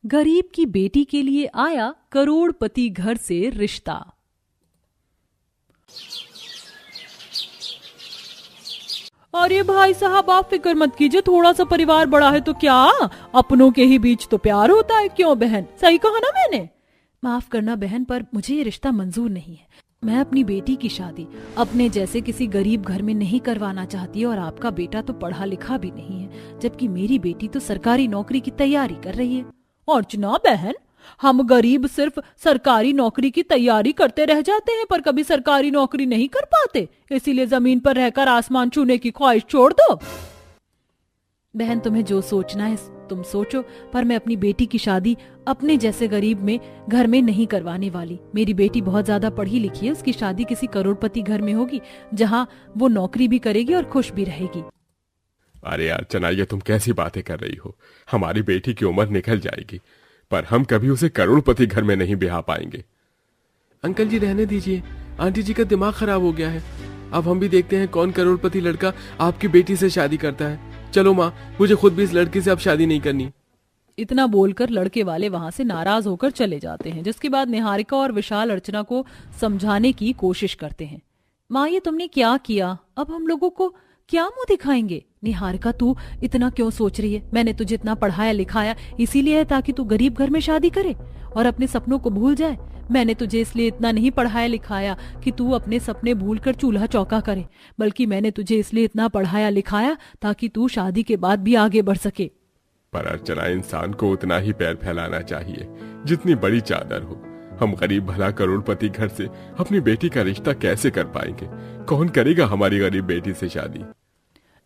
गरीब की बेटी के लिए आया करोड़पति घर से रिश्ता। अरे भाई साहब, आप फिक्र मत कीजिए, थोड़ा सा परिवार बड़ा है तो क्या, अपनों के ही बीच तो प्यार होता है, क्यों बहन? सही कहा ना मैंने? माफ करना बहन, पर मुझे ये रिश्ता मंजूर नहीं है। मैं अपनी बेटी की शादी अपने जैसे किसी गरीब घर में नहीं करवाना चाहती, और आपका बेटा तो पढ़ा लिखा भी नहीं है, जबकि मेरी बेटी तो सरकारी नौकरी की तैयारी कर रही है। अर्चना बहन, हम गरीब सिर्फ सरकारी नौकरी की तैयारी करते रह जाते हैं, पर कभी सरकारी नौकरी नहीं कर पाते, इसीलिए जमीन पर रहकर आसमान छूने की ख्वाहिश छोड़ दो। बहन, तुम्हें जो सोचना है तुम सोचो, पर मैं अपनी बेटी की शादी अपने जैसे गरीब में घर में नहीं करवाने वाली। मेरी बेटी बहुत ज्यादा पढ़ी लिखी है, उसकी शादी किसी करोड़पति घर में होगी, जहाँ वो नौकरी भी करेगी और खुश भी रहेगी। अरे अर्चना, ये तुम कैसी बातें कर रही हो? हमारी बेटी की उम्र निकल जाएगी, पर हम कभी उसे करोड़पति घर में नहीं ब्याह पाएंगे। अंकल जी रहने दीजिए, आंटी जी का दिमाग खराब हो गया है। अब हम भी देखते हैं कौन करोड़पति लड़का आपकी बेटी से शादी करता है। चलो माँ, मुझे खुद भी इस लड़की से अब शादी नहीं करनी। इतना बोलकर लड़के वाले वहां से नाराज होकर चले जाते हैं, जिसके बाद निहारिका और विशाल अर्चना को समझाने की कोशिश करते हैं। माँ, ये तुमने क्या किया? अब हम लोगों को क्या मुंह दिखाएंगे? निहारिका, तू इतना क्यों सोच रही है? मैंने तुझे इतना पढ़ाया लिखाया इसीलिए है ताकि तू गरीब घर में शादी करे और अपने सपनों को भूल जाए। मैंने तुझे इसलिए इतना नहीं पढ़ाया लिखाया कि तू अपने सपने भूलकर चूल्हा चौका करे, बल्कि मैंने तुझे इसलिए इतना पढ़ाया लिखाया ताकि तू शादी के बाद भी आगे बढ़ सके। पर अर्चना, इंसान को उतना ही पैर फैलाना चाहिए जितनी बड़ी चादर हो। हम गरीब भला करोड़पति घर से अपनी बेटी का रिश्ता कैसे कर पाएंगे? कौन करेगा हमारी गरीब बेटी से शादी?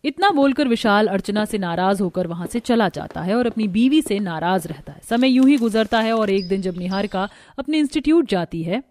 इतना बोलकर विशाल अर्चना से नाराज होकर वहां से चला जाता है और अपनी बीवी से नाराज रहता है। समय यूं ही गुजरता है और एक दिन जब निहारिका अपने इंस्टीट्यूट जाती है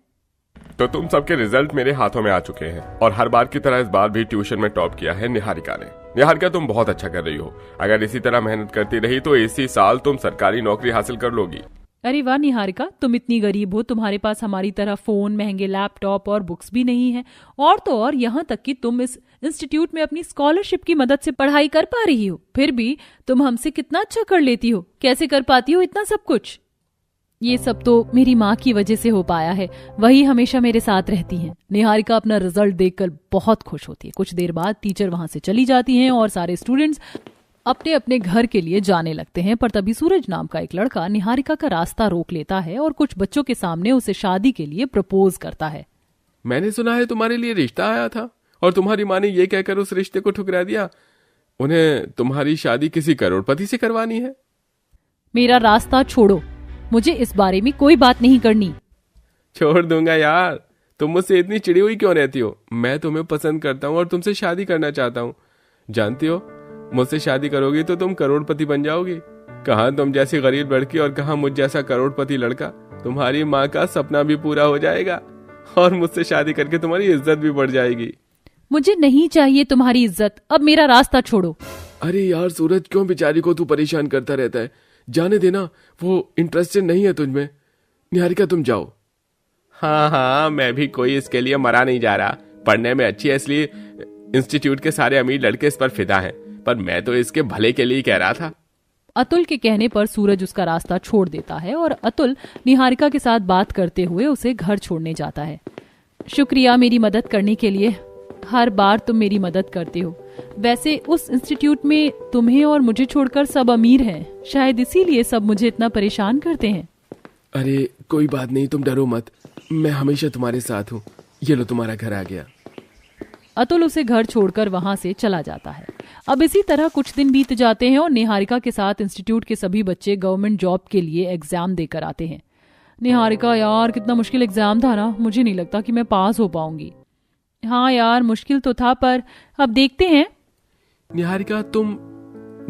तो तुम सबके रिजल्ट मेरे हाथों में आ चुके हैं, और हर बार की तरह इस बार भी ट्यूशन में टॉप किया है निहारिका ने। निहारिका, तुम बहुत अच्छा कर रही हो। अगर इसी तरह मेहनत करती रही तो इसी साल तुम सरकारी नौकरी हासिल कर लोगी। अरे वाह निहारिका, तुम इतनी गरीब हो, तुम्हारे पास हमारी तरह फोन, महंगे लैपटॉप और बुक्स भी नहीं है, और तो और यहाँ तक कि तुम इस इंस्टीट्यूट में अपनी स्कॉलरशिप की मदद से पढ़ाई कर पा रही हो, फिर भी तुम हमसे कितना अच्छा कर लेती हो। कैसे कर पाती हो इतना सब कुछ? ये सब तो मेरी माँ की वजह से हो पाया है, वही हमेशा मेरे साथ रहती हैं। निहारिका अपना रिजल्ट देखकर बहुत खुश होती है। कुछ देर बाद टीचर वहां से चली जाती हैं और सारे स्टूडेंट्स अपने अपने घर के लिए जाने लगते हैं, पर तभी सूरज नाम का एक लड़का निहारिका का रास्ता रोक लेता है और कुछ बच्चों के सामने उसे शादी के लिए प्रपोज करता है। मैंने सुना है तुम्हारे लिए रिश्ता आया था और तुम्हारी माँ ने ये कहकर उस रिश्ते को ठुकरा दिया। उन्हें तुम्हारी शादी किसी करोड़पति से करवानी है। मेरा रास्ता छोड़ो, मुझे इस बारे में कोई बात नहीं करनी। छोड़ दूंगा यार, तुम मुझसे इतनी चिड़ी हुई क्यों रहती हो? मैं तुम्हें पसंद करता हूँ और तुमसे शादी करना चाहता हूँ। जानती हो, मुझसे शादी करोगी तो तुम करोड़पति बन जाओगी। कहाँ तुम जैसी गरीब लड़की और कहाँ मुझ जैसा करोड़पति लड़का। तुम्हारी माँ का सपना भी पूरा हो जाएगा और मुझसे शादी करके तुम्हारी इज्जत भी बढ़ जाएगी। मुझे नहीं चाहिए तुम्हारी इज्जत, अब मेरा रास्ता छोड़ो। अरे यार सूरज, क्यों बेचारी को तू परेशान करता रहता है? जाने देना, वो इंटरेस्टेड नहीं है तुझमें। निहारिका, तुम जाओ। हाँ, मैं भी कोई इसके लिए मरा नहीं जा रहा। पढ़ने में अच्छी है इसलिए इंस्टीट्यूट के सारे अमीर लड़के इस पर फिदा हैं, पर मैं तो इसके भले के लिए कह रहा था। अतुल के कहने पर सूरज उसका रास्ता छोड़ देता है और अतुल निहारिका के साथ बात करते हुए उसे घर छोड़ने जाता है। शुक्रिया मेरी मदद करने के लिए, हर बार तुम मेरी मदद करते हो। वैसे उस इंस्टीट्यूट में तुम्हें और मुझे छोड़कर सब अमीर हैं, शायद इसीलिए सब मुझे इतना परेशान करते हैं। अरे कोई बात नहीं, तुम डरो मत, मैं हमेशा तुम्हारे साथ हूँ। ये लो, तुम्हारा घर आ गया। अतुल उसे घर छोड़कर वहां से चला जाता है। अब इसी तरह कुछ दिन बीत जाते हैं और निहारिका के साथ इंस्टीट्यूट के सभी बच्चे गवर्नमेंट जॉब के लिए एग्जाम देकर आते हैं। निहारिका, यार कितना मुश्किल एग्जाम था ना, मुझे नहीं लगता कि मैं पास हो पाऊंगी। हाँ यार, मुश्किल तो था, पर अब देखते हैं। निहारिका, तुम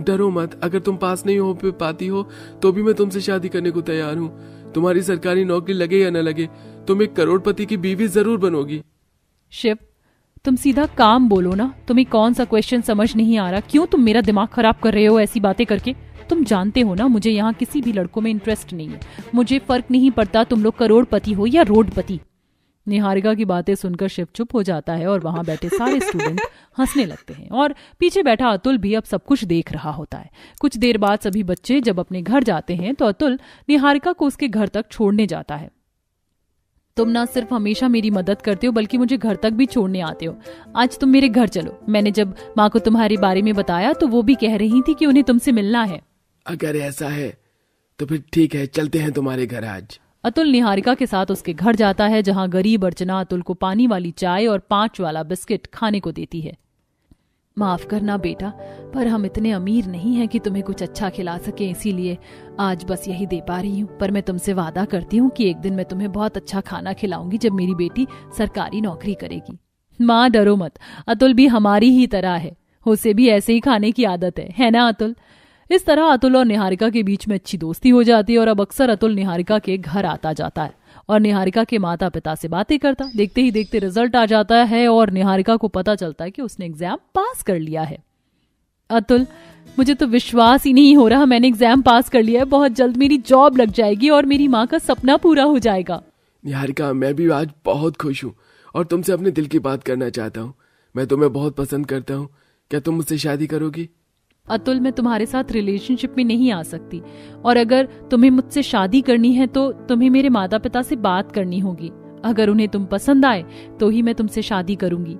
डरो मत, अगर तुम पास नहीं हो पाती हो तो भी मैं तुमसे शादी करने को तैयार हूँ। तुम्हारी सरकारी नौकरी लगे या न लगे, तुम एक करोड़पति की बीवी जरूर बनोगी। शिव, तुम सीधा काम बोलो ना, तुम्हें कौन सा क्वेश्चन समझ नहीं आ रहा? क्यों तुम मेरा दिमाग खराब कर रहे हो ऐसी बातें करके? तुम जानते हो ना, मुझे यहाँ किसी भी लड़कों में इंटरेस्ट नहीं है। मुझे फर्क नहीं पड़ता तुम लोग करोड़पति हो या रोडपति। निहारिका की बातें सुनकर शिव चुप हो जाता है और वहां बैठे सारे स्टूडेंट हंसने लगते हैं और पीछे बैठा अतुल भी अब सब कुछ देख रहा होता है। कुछ देर बाद सभी बच्चे जब अपने घर जाते हैं तो अतुल निहारिका को उसके घर तक छोड़ने जाता है। तुम ना सिर्फ हमेशा मेरी मदद करते हो बल्कि मुझे घर तक भी छोड़ने आते हो। आज तुम मेरे घर चलो। मैंने जब माँ को तुम्हारे बारे में बताया तो वो भी कह रही थी कि उन्हें तुमसे मिलना है। अगर ऐसा है तो फिर ठीक है, चलते हैं तुम्हारे घर आज। अतुल निहारिका के साथ उसके घर जाता है जहां गरीब अर्चना अतुल को पानी वाली चाय और 5 वाला बिस्किट खाने को देती है। माफ करना बेटा, पर हम इतने अमीर नहीं हैं कि तुम्हें कुछ अच्छा खिला सके, इसीलिए आज बस यही दे पा रही हूँ। पर मैं तुमसे वादा करती हूँ कि एक दिन मैं तुम्हें बहुत अच्छा खाना खिलाऊंगी जब मेरी बेटी सरकारी नौकरी करेगी। माँ डरो मत, अतुल भी हमारी ही तरह है, उसे भी ऐसे ही खाने की आदत है ना अतुल? इस तरह अतुल और निहारिका के बीच में अच्छी दोस्ती हो जाती है और अब अक्सर अतुल निहारिका के घर आता जाता है और निहारिका के माता पिता से बातें करता। देखते ही देखते रिजल्ट आ जाता है और निहारिका को पता चलता है कि उसने एग्जाम पास कर लिया है। अतुल, मुझे तो विश्वास ही नहीं हो रहा, मैंने एग्जाम पास कर लिया है। बहुत जल्द मेरी जॉब लग जाएगी और मेरी माँ का सपना पूरा हो जाएगा। निहारिका, मैं भी आज बहुत खुश हूँ और तुमसे अपने दिल की बात करना चाहता हूँ। मैं तुम्हें बहुत पसंद करता हूँ। क्या तुम मुझसे शादी करोगी? अतुल, मैं तुम्हारे साथ रिलेशनशिप में नहीं आ सकती और अगर तुम्हें मुझसे शादी करनी है तो तुम्हें मेरे माता पिता से बात करनी होगी। अगर उन्हें तुम पसंद आए तो ही मैं तुमसे शादी करूंगी।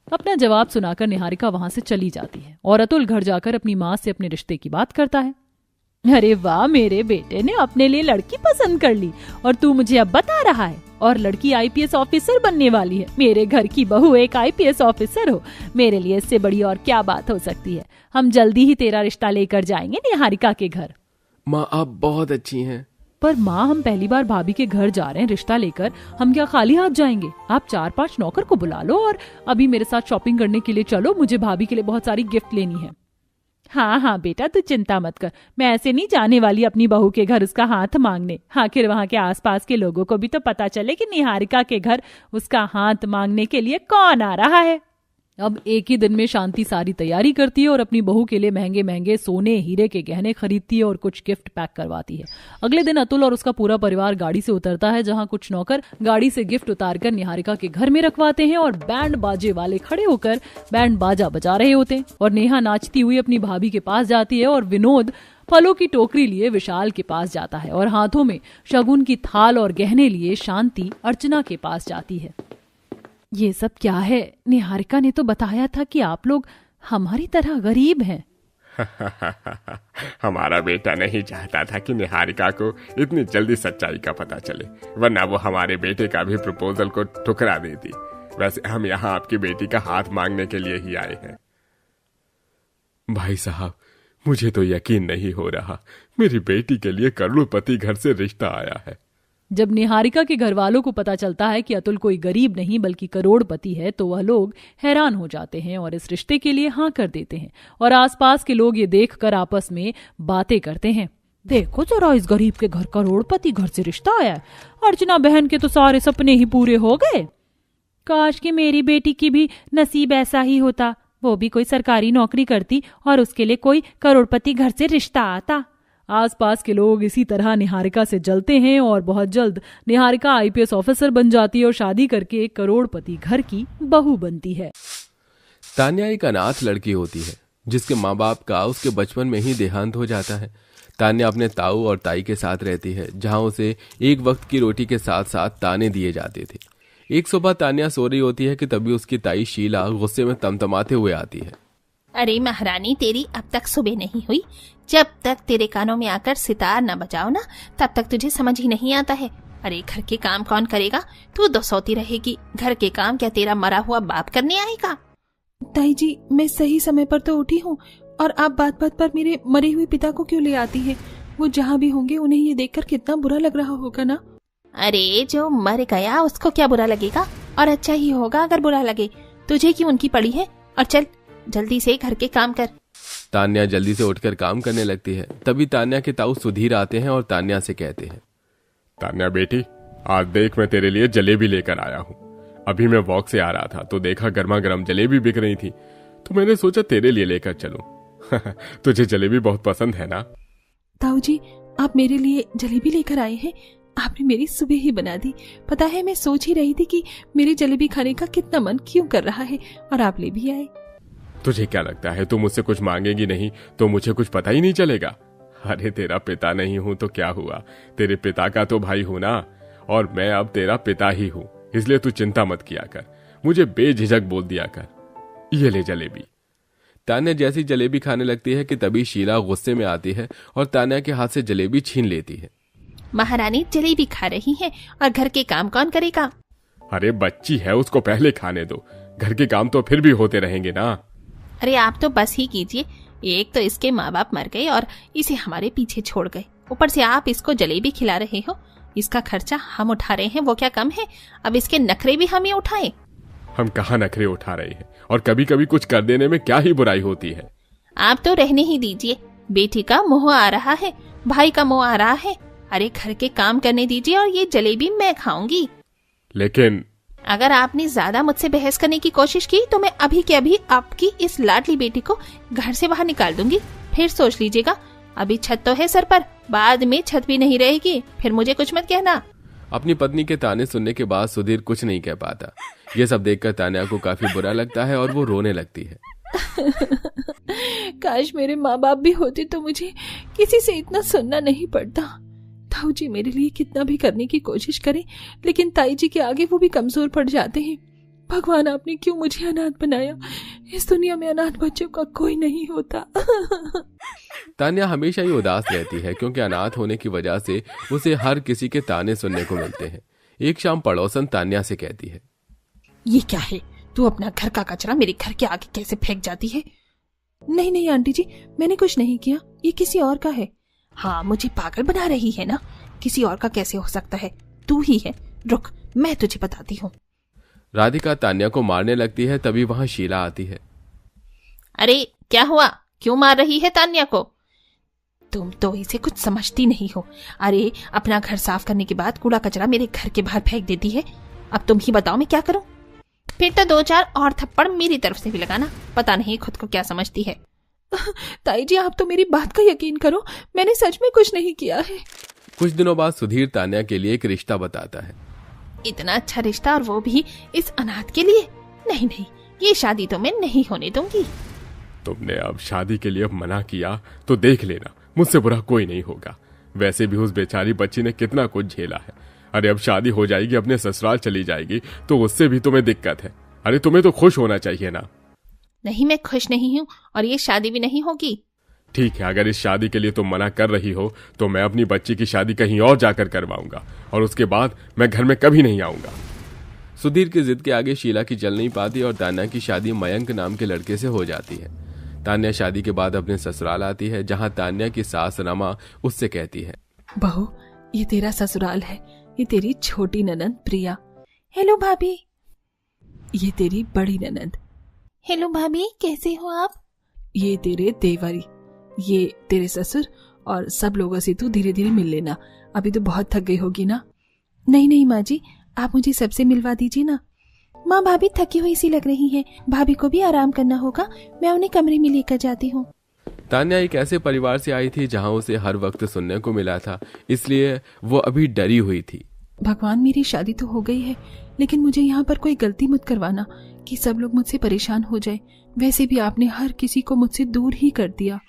अपना जवाब सुनाकर निहारिका वहां से चली जाती है और अतुल घर जाकर अपनी माँ से अपने रिश्ते की बात करता है। अरे वाह, मेरे बेटे ने अपने लिए लड़की पसंद कर ली और तू मुझे अब बता रहा है, और लड़की आईपीएस ऑफिसर बनने वाली है। मेरे घर की बहू एक आईपीएस ऑफिसर हो, मेरे लिए इससे बड़ी और क्या बात हो सकती है। हम जल्दी ही तेरा रिश्ता लेकर जाएंगे निहारिका के घर। माँ, आप बहुत अच्छी हैं। पर माँ, हम पहली बार भाभी के घर जा रहे हैं रिश्ता लेकर, हम क्या खाली हाथ जाएंगे? आप 4-5 नौकर को बुला लो और अभी मेरे साथ शॉपिंग करने के लिए चलो, मुझे भाभी के लिए बहुत सारी गिफ्ट लेनी है। हाँ बेटा, तू चिंता मत कर, मैं ऐसे नहीं जाने वाली अपनी बहू के घर उसका हाथ मांगने। आखिर वहाँ के आसपास के लोगों को भी तो पता चले कि निहारिका के घर उसका हाथ मांगने के लिए कौन आ रहा है। अब एक ही दिन में शांति सारी तैयारी करती है और अपनी बहू के लिए महंगे महंगे सोने हीरे के गहने खरीदती है और कुछ गिफ्ट पैक करवाती है। अगले दिन अतुल और उसका पूरा परिवार गाड़ी से उतरता है जहां कुछ नौकर गाड़ी से गिफ्ट उतारकर निहारिका के घर में रखवाते हैं और बैंड बाजे वाले खड़े होकर बैंड बाजा बजा रहे होते हैं। और नेहा नाचती हुई अपनी भाभी के पास जाती है और विनोद फलों की टोकरी लिए विशाल के पास जाता है और हाथों में शगुन की थाल और गहने लिए शांति अर्चना के पास जाती है। ये सब क्या है? निहारिका ने तो बताया था कि आप लोग हमारी तरह गरीब हैं। हमारा बेटा नहीं चाहता था कि निहारिका को इतनी जल्दी सच्चाई का पता चले, वरना वो हमारे बेटे का भी प्रपोजल को ठुकरा देती। वैसे हम यहाँ आपकी बेटी का हाथ मांगने के लिए ही आए हैं। भाई साहब, मुझे तो यकीन नहीं हो रहा, मेरी बेटी के लिए करोड़पति घर से रिश्ता आया है। जब निहारिका के घर वालों को पता चलता है कि अतुल कोई गरीब नहीं बल्कि करोड़पति है तो वह लोग हैरान हो जाते हैं और इस रिश्ते के लिए हाँ कर देते हैं। और आसपास के लोग ये देखकर आपस में बातें करते हैं, देखो जरा, इस गरीब के घर करोड़पति घर से रिश्ता आया है। अर्चना बहन के तो सारे सपने ही पूरे हो गए। काश कि मेरी बेटी की भी नसीब ऐसा ही होता, वो भी कोई सरकारी नौकरी करती और उसके लिए कोई करोड़पति घर से रिश्ता आता। आसपास के लोग इसी तरह निहारिका से जलते हैं और बहुत जल्द निहारिका आईपीएस ऑफिसर बन जाती है और शादी करके एक करोड़पति घर की बहू बनती है। तान्या एक अनाथ लड़की होती है जिसके माँ बाप का उसके बचपन में ही देहांत हो जाता है। तान्या अपने ताऊ और ताई के साथ रहती है जहाँ उसे एक वक्त की रोटी के साथ साथ ताने दिए जाते थे। एक सुबह तान्या सो रही होती है कि तभी उसकी ताई शीला गुस्से में तमतमाते हुए आती है। अरे महारानी, तेरी अब तक सुबह नहीं हुई? जब तक तेरे कानों में आकर सितार न बजाओ ना, तब तक तुझे समझ ही नहीं आता है। अरे घर के काम कौन करेगा? तू दसौती रहेगी। घर के काम क्या तेरा मरा हुआ बाप करने आएगा? ताई जी, मैं सही समय पर तो उठी हूँ और आप बात बात पर मेरे मरे हुए पिता को क्यों ले आती है? वो जहाँ भी होंगे उन्हें ये देखकर कितना बुरा लग रहा होगा ना। अरे जो मर गया उसको क्या बुरा लगेगा, और अच्छा ही होगा अगर बुरा लगे। तुझे क्यों उनकी पड़ी है? और चल जल्दी से घर के काम कर। तान्या जल्दी से उठकर काम करने लगती है। तभी तान्या के ताऊ सुधीर आते हैं और तान्या से कहते हैं, तान्या बेटी, आज देख मैं तेरे लिए जलेबी लेकर आया हूँ। अभी मैं वॉक से आ रहा था तो देखा गर्मा गर्म जलेबी बिक रही थी, तो मैंने सोचा तेरे लिए लेकर चलूं। तुझे जलेबी बहुत पसंद है ना? ताऊ जी, आप मेरे लिए जलेबी लेकर आए हैं? आपने मेरी सुबह ही बना दी। पता है, मैं सोच ही रही थी कि मेरे जलेबी खाने का कितना मन क्यों कर रहा है, और आप ले भी आए। तुझे क्या लगता है तू मुझसे कुछ मांगेगी नहीं तो मुझे कुछ पता ही नहीं चलेगा? अरे तेरा पिता नहीं हूं तो क्या हुआ, तेरे पिता का तो भाई हूं ना, और मैं अब तेरा पिता ही हूं, इसलिए तू चिंता मत किया कर, मुझे बेझिझक बोल दिया कर। ये ले जलेबी। तान्या जैसी जलेबी खाने लगती है कि तभी शीला गुस्से में आती है और तान्या के हाथ से जलेबी छीन लेती है। महारानी जलेबी खा रही है और घर के काम कौन करेगा? अरे बच्ची है, उसको पहले खाने दो, घर के काम तो फिर भी होते रहेंगे ना। अरे आप तो बस ही कीजिए, एक तो इसके माँ बाप मर गए और इसे हमारे पीछे छोड़ गए, ऊपर से आप इसको जलेबी खिला रहे हो। इसका खर्चा हम उठा रहे हैं, वो क्या कम है? अब इसके नखरे भी हम ही उठाएं? हम कहाँ नखरे उठा रहे हैं, और कभी कभी कुछ कर देने में क्या ही बुराई होती है। आप तो रहने ही दीजिए, बेटी का मोह आ रहा है, भाई का मोह आ रहा है। अरे घर के काम करने दीजिए और ये जलेबी मैं खाऊंगी। लेकिन अगर आपने ज्यादा मुझसे बहस करने की कोशिश की तो मैं अभी के अभी आपकी इस लाडली बेटी को घर से बाहर निकाल दूंगी, फिर सोच लीजिएगा। अभी छत तो है सर पर, बाद में छत भी नहीं रहेगी, फिर मुझे कुछ मत कहना। अपनी पत्नी के ताने सुनने के बाद सुधीर कुछ नहीं कह पाता। ये सब देखकर तान्या को काफी बुरा लगता है और वो रोने लगती है। काश मेरे माँ बाप भी होते तो मुझे किसी से इतना सुनना नहीं पड़ता। ताऊ जी मेरे लिए कितना भी करने की कोशिश करें, लेकिन ताई जी के आगे वो भी कमजोर पड़ जाते हैं। भगवान, आपने क्यों मुझे अनाथ बनाया? इस दुनिया में अनाथ बच्चों का कोई नहीं होता। तान्या हमेशा ही उदास रहती है क्योंकि अनाथ होने की वजह से उसे हर किसी के ताने सुनने को मिलते हैं। एक शाम पड़ोसन तान्या से कहती है, ये क्या है? तू अपना घर का कचरा मेरे घर के आगे कैसे फेंक जाती है? नहीं नहीं आंटी जी, मैंने कुछ नहीं किया, ये किसी और का है। हाँ, मुझे पागल बना रही है ना? किसी और का कैसे हो सकता है? तू ही है, रुक मैं तुझे बताती हूँ। राधिका तान्या को मारने लगती है, तभी वहां शीला आती है। अरे क्या हुआ, क्यों मार रही है तान्या को? तुम तो इसे कुछ समझती नहीं हो। अरे अपना घर साफ करने के बाद कूड़ा कचरा मेरे घर के बाहर फेंक देती है। अब तुम ही बताओ मैं क्या करूं? फिर तो 2-4 और थप्पड़ मेरी तरफ से भी लगाना। पता नहीं खुद को क्या समझती है। ताई जी आप तो मेरी बात का यकीन करो, मैंने सच में कुछ नहीं किया है। कुछ दिनों बाद सुधीर तान्या के लिए एक रिश्ता बताता है। इतना अच्छा रिश्ता, और वो भी इस अनाथ के लिए? नहीं नहीं, ये शादी तो मैं नहीं होने दूंगी। तुमने अब शादी के लिए मना किया तो देख लेना, मुझसे बुरा कोई नहीं होगा। वैसे भी उस बेचारी बच्ची ने कितना कुछ झेला है। अरे अब शादी हो जाएगी, अपने ससुराल चली जाएगी, तो उससे भी तुम्हें दिक्कत है। अरे तुम्हें तो खुश होना चाहिए ना। नहीं, मैं खुश नहीं हूँ और ये शादी भी नहीं होगी। ठीक है, अगर इस शादी के लिए तुम मना कर रही हो तो मैं अपनी बच्ची की शादी कहीं और जाकर करवाऊंगा, और उसके बाद मैं घर में कभी नहीं आऊंगा। सुधीर की जिद के आगे शीला की चल नहीं पाती और तान्या की शादी मयंक नाम के लड़के से हो जाती है। तान्या शादी के बाद अपने ससुराल आती है, जहां तान्या की सास रमा उससे कहती है, बहू ये तेरा ससुराल है, ये तेरी छोटी ननंद प्रिया। हेलो भाभी। ये तेरी बड़ी ननंद। हेलो भाभी, कैसे हो आप? ये तेरे देवरी, ये तेरे ससुर, और सब लोगों से तू धीरे धीरे मिल लेना। अभी तो बहुत थक गई होगी ना। नहीं नहीं माँ जी, आप मुझे सबसे मिलवा दीजिए ना। माँ भाभी थकी हुई सी लग रही है, भाभी को भी आराम करना होगा, मैं उन्हें कमरे में लेकर जाती हूँ। तान्या एक ऐसे परिवार से आई थी जहां उसे हर वक्त सुनने को मिला था, इसलिए वो अभी डरी हुई थी। भगवान, मेरी शादी तो हो गई है, लेकिन मुझे यहाँ पर कोई गलती मत करवाना कि सब लोग मुझसे परेशान हो जाए। वैसे भी आपने हर किसी को मुझसे दूर ही कर दिया।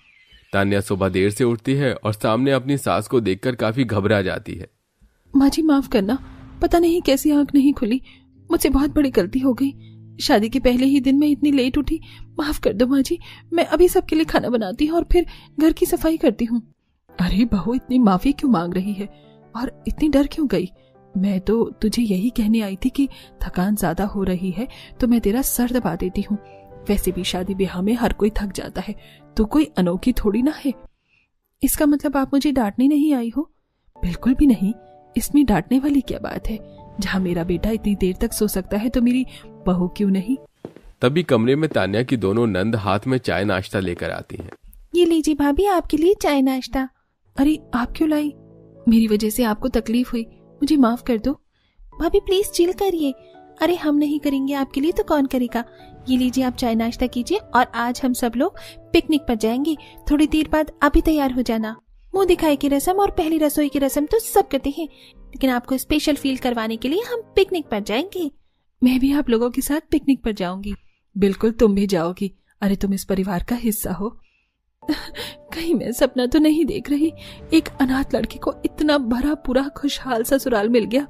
तान्या सुबह देर से उठती है और सामने अपनी सास को देखकर काफी घबरा जाती है। माँ जी माफ करना, पता नहीं कैसी आंख नहीं खुली, मुझसे बहुत बड़ी गलती हो गई। शादी के पहले ही दिन मैं इतनी लेट उठी, माफ कर दो माँ जी। मैं अभी सबके लिए खाना बनाती हूँ और फिर घर की सफाई करती हूँ। अरे बहू, इतनी माफी क्यों मांग रही है और इतनी डर क्यों गई? मैं तो तुझे यही कहने आई थी कि थकान ज्यादा हो रही है तो मैं तेरा सर दबा देती हूँ। वैसे भी शादी ब्याह में हर कोई थक जाता है, तो कोई अनोखी थोड़ी ना है। इसका मतलब आप मुझे डांटने नहीं आई हो? बिल्कुल भी नहीं, इसमें डांटने वाली क्या बात है। जहाँ मेरा बेटा इतनी देर तक सो सकता है तो मेरी बहू क्यों नहीं। तभी कमरे में तान्या की दोनों नंद हाथ में चाय नाश्ता लेकर आती हैं। ये लीजिए भाभी, आपके लिए चाय नाश्ता। अरे आप क्यों लाई? मेरी वजह से आपको तकलीफ हुई, मुझे माफ कर दो। भाभी प्लीज चिल करिए। अरे हम नहीं करेंगे आपके लिए तो कौन करेगा। ये लीजिए आप चाय नाश्ता कीजिए, और आज हम सब लोग पिकनिक पर जाएंगे। थोड़ी देर बाद आप भी तैयार हो जाना। मुंह दिखाई की रस्म और पहली रसोई की रस्म तो सब करते हैं, लेकिन आपको स्पेशल फील करवाने के लिए हम पिकनिक पर जाएंगे। मैं भी आप लोगों के साथ पिकनिक पर जाऊंगी। बिल्कुल तुम भी जाओगी। अरे तुम इस परिवार का हिस्सा हो। कहीं मैं सपना तो नहीं देख रही? एक अनाथ लड़की को इतना भरा पूरा खुशहाल ससुराल मिल गया।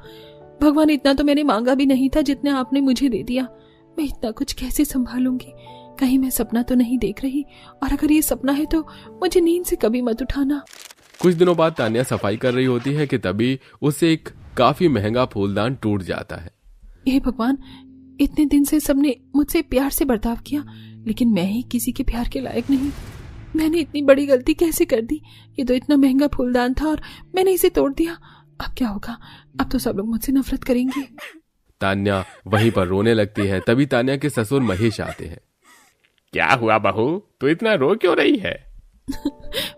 भगवान, इतना तो मैंने मांगा भी नहीं था जितना आपने मुझे दे दिया। मैं इतना कुछ कैसे संभालूंगी? कहीं मैं सपना तो नहीं देख रही? और अगर ये सपना है तो मुझे नींद से कभी मत उठाना। कुछ दिनों बाद तान्या सफाई कर रही होती है कि तभी उससे एक काफी महंगा फूलदान टूट जाता है। हे भगवान, इतने दिन से सबने मुझसे प्यार से बर्ताव किया, लेकिन मैं ही किसी के प्यार के लायक नहीं। मैंने इतनी बड़ी गलती कैसे कर दी? ये तो इतना महंगा फूलदान था और मैंने इसे तोड़ दिया। अब क्या होगा? अब तो सब लोग मुझसे नफरत करेंगे। तान्या वहीं पर रोने लगती है। तभी तान्या के ससुर महेश आते हैं। क्या हुआ बहू, तू इतना रो क्यों रही है?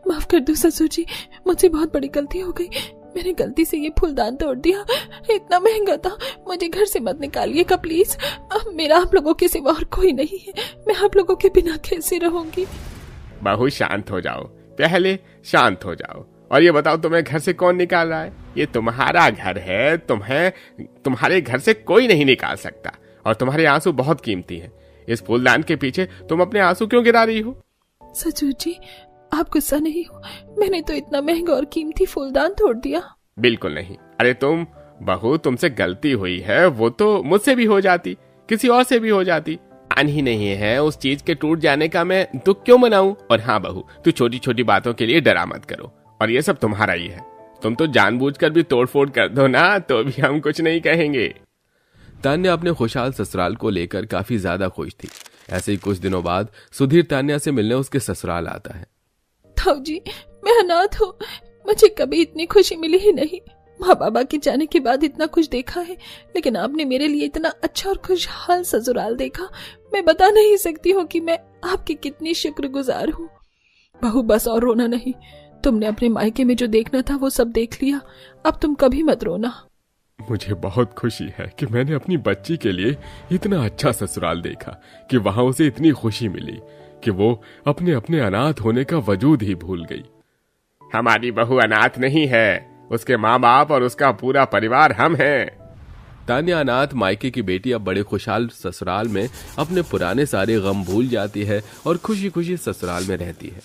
माफ कर दो ससुर जी, मुझसे बहुत बड़ी गलती हो गई। मैंने गलती से ये फूलदान तोड़ दिया। इतना महंगा था। मुझे घर से मत निकालिएगा प्लीज। अब मेरा आप लोगों के सिवा और कोई नहीं है। मैं आप लोगों के बिना कैसे रहूंगी? बहू शांत हो जाओ, पहले शांत हो जाओ और ये बताओ तुम्हें घर से कौन निकाल रहा है? ये तुम्हारा घर है, तुम्हारे घर से कोई नहीं निकाल सकता। और तुम्हारे आंसू बहुत कीमती हैं। इस फूलदान के पीछे तुम अपने आंसू क्यों गिरा रही हो? ससुर जी, आप गुस्सा नहीं हो? मैंने तो इतना महंगा और कीमती फूलदान तोड़ दिया। बिल्कुल नहीं। अरे बहू, तुमसे गलती हुई है, वो तो मुझसे भी हो जाती, किसी और से भी हो जाती। आन ही नहीं है उस चीज के टूट जाने का मैं दुख क्यों मनाऊं? और हाँ बहू, तू छोटी छोटी बातों के लिए डरा मत करो। और ये सब तुम्हारा ही है। तुम तो जानबूझकर भी तोड़फोड़ कर दो ना, तो भी हम कुछ नहीं कहेंगे। तान्या अपने खुशहाल ससुराल को लेकर काफी ज्यादा खुश थी। ऐसे ही कुछ दिनों बाद सुधीर तान्या से मिलने उसके ससुराल आता है। ताऊ जी, मैं अनाथ हूँ। मुझे कभी इतनी खुशी मिली ही नहीं। माँ बाबा के जाने के बाद इतना कुछ देखा है, लेकिन आपने मेरे लिए इतना अच्छा और खुशहाल ससुराल देखा। मैं बता नहीं सकती हूँ कि मैं आपकी कितनी शुक्रगुजार हूँ। बहू, बस और रोना नहीं। तुमने अपने मायके में जो देखना था वो सब देख लिया। अब तुम कभी मत रोना। मुझे बहुत खुशी है कि मैंने अपनी बच्ची के लिए इतना अच्छा ससुराल देखा कि वहां उसे इतनी खुशी मिली कि वो अपने अपने अनाथ होने का वजूद ही भूल गई। हमारी बहू अनाथ नहीं है, उसके माँ बाप और उसका पूरा परिवार हम हैं। तान्या अनाथ मायके की बेटी अब बड़े खुशहाल ससुराल में अपने पुराने सारे गम भूल जाती है और खुशी खुशी ससुराल में रहती है।